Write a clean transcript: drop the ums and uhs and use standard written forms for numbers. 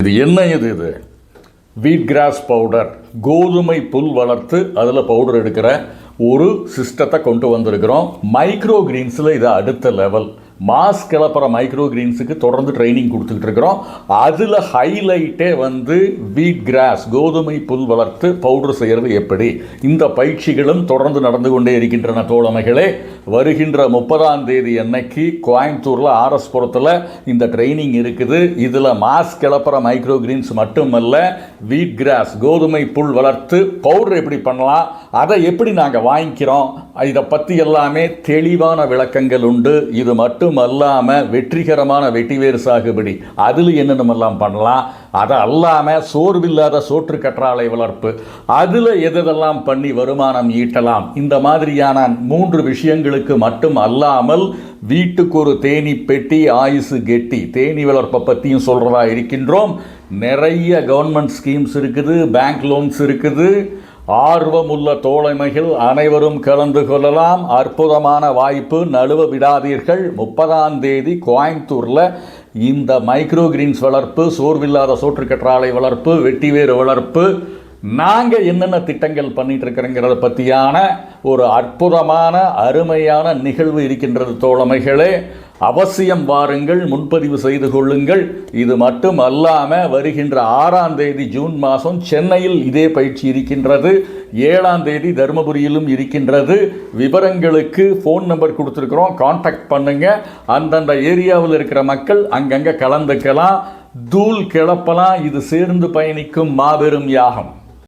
இது என்ன இது வீட் கிராஸ் பவுடர், கோதுமை புல் வளர்த்து அதில் பவுடர் எடுக்கிற ஒரு சிஸ்டத்தை கொண்டு வந்திருக்கிறோம். மைக்ரோ கிரீன்ஸில் இது அடுத்த லெவல். மாஸ் கிளப்புற மைக்ரோ கிரீன்ஸுக்கு தொடர்ந்து ட்ரைனிங் கொடுத்துக்கிட்டு இருக்கிறோம். அதில் ஹைலைட்டே வீட் கிராஸ், கோதுமை புல் வளர்த்து பவுடர் செய்கிறது எப்படி. இந்த பயிற்சிகளும் தொடர்ந்து நடந்து கொண்டே இருக்கின்றன தோழமைகளே. வருகின்ற 30ஆம் தேதி அன்னைக்கு கோயம்புத்தூரில் ஆர்எஸ் புரத்தில் இந்த ட்ரைனிங் இருக்குது. இதில் மாஸ் கிளப்புற மைக்ரோ கிரீன்ஸ் மட்டுமல்ல, வீட் கிராஸ், கோதுமை புல் வளர்த்து பவுடர் எப்படி பண்ணலாம், அதை எப்படி நாங்கள் வாங்கிக்கிறோம், இதை பற்றி எல்லாமே தெளிவான விளக்கங்கள் உண்டு. இது மட்டும் அல்லாமல் வெற்றிகரமான வெட்டிவேறு சாகுபடி, அதில் என்னென்னமெல்லாம் பண்ணலாம், அதை அல்லாமல் சோர்வில்லாத சோற்று கற்றாழை வளர்ப்பு, அதில் எதெல்லாம் பண்ணி வருமானம் ஈட்டலாம். இந்த மாதிரியான 3 விஷயங்களுக்கு மட்டும் அல்லாமல் வீட்டுக்கு ஒரு தேனி பெட்டி, ஆயுசு கெட்டி, தேனி வளர்ப்பை பற்றியும் சொல்கிறதா இருக்கின்றோம். நிறைய கவர்மெண்ட் ஸ்கீம்ஸ் இருக்குது, பேங்க் லோன்ஸ் இருக்குது. ஆர்வமுள்ள தோழமைகள் அனைவரும் கலந்து கொள்ளலாம். அற்புதமான வாய்ப்பு, நழுவ விடாதீர்கள். 30ஆம் தேதி கோயம்புத்தூரில் இந்த மைக்ரோ கிரீன்ஸ் வளர்ப்பு, சோர்வில்லாத சோற்று கற்றாழை வளர்ப்பு, வெட்டிவேறு வளர்ப்பு, நாங்கள் என்னென்ன திட்டங்கள் பண்ணிட்டு இருக்கிறோங்கிறத பற்றியான ஒரு அற்புதமான அருமையான நிகழ்வு இருக்கின்றது தோழமைகளே. அவசியம் வாருங்கள், முன்பதிவு செய்து கொள்ளுங்கள். இது மட்டும் அல்லாமல் வருகின்ற 6ஆம் தேதி ஜூன் மாதம் சென்னையில் இதே பயிற்சி இருக்கின்றது. 7ஆம் தேதி தருமபுரியிலும் இருக்கின்றது. விவரங்களுக்கு ஃபோன் நம்பர் கொடுத்துருக்குறோம், கான்டாக்ட் பண்ணுங்கள். அந்தந்த ஏரியாவில் இருக்கிற மக்கள் அங்கங்கே கலந்துக்கலாம், தூள் கிளப்பலாம். இது சேர்ந்து பயணிக்கும் மாபெரும் யாகம்.